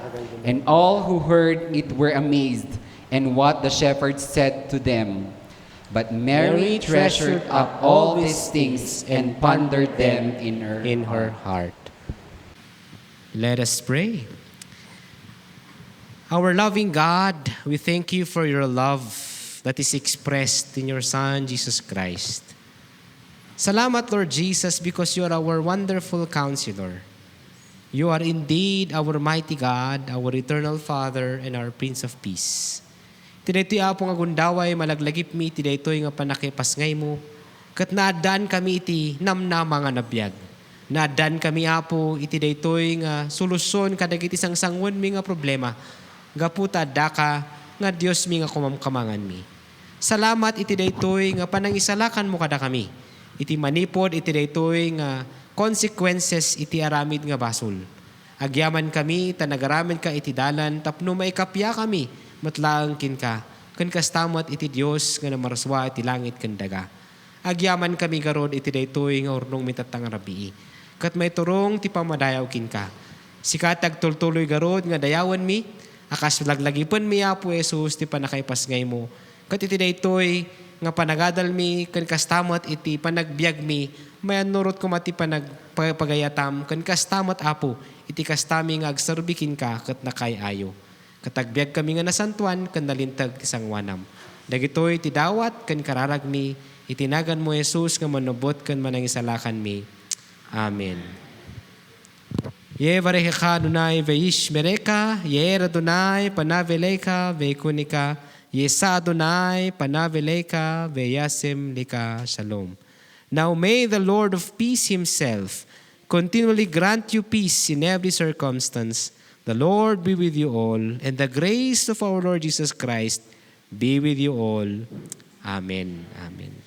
And all who heard it were amazed, and what the shepherds said to them. But Mary treasured up all these things and pondered them in her heart. Let us pray. Our loving God, we thank you for your love that is expressed in your Son, Jesus Christ. Salamat, Lord Jesus, because you are our wonderful counselor. You are indeed our mighty God, our eternal Father, and our Prince of Peace. Tidaytoy apong agundaway malaglagip mi, tidaytoy nga panakipasngay mo, kat naadaan kami iti namnama nga nabiyag. Naadaan kami apo iti daytoy nga solusyon kadagiti sangsangon mi nga problema. Gaputa daka nga Dios mi nga kumamkamangan mi. Salamat iti daytoy nga panangisalakan mo kada kami. Iti manipod iti daytoy nga consequences iti aramid nga basol. Agyaman kami, tanagaramid ka iti dalan, tapno maikapya kami, matlaang kin ka, kan kastamat iti Diyos nga namaraswa iti langit ken daga. Agyaman kami garod iti daytoy nga urnong mitatang rabii. Kat may turong ti pamadayaw kin ka. Sikatag tultuloy garod nga dayawan mi, akas laglagipon mi apo Jesus ti panakaipasngay mo. Kat iti daytoy nga panagadal mi, kan kastamat iti panagbiag mi, mayan nurot ko mati panagpagayatam, kan kastamat apo, iti kastami nga agsarbikin ka, kat nakayayo. Katagbiag kami nga nasantuan, kan nalintag ti sangwanam. Dagitoy ti dawat, kan kararag mi, itinagan mo Jesus nga manubot, kan manangisalakan mi. Amen. Ye varecha Adonai veish mereka, ye Adonai panaveleka veikunika, Yesa Adonai panaveleka veyasem lika shalom. Now may the Lord of peace himself continually grant you peace in every circumstance. The Lord be with you all, and the grace of our Lord Jesus Christ be with you all. Amen. Amen.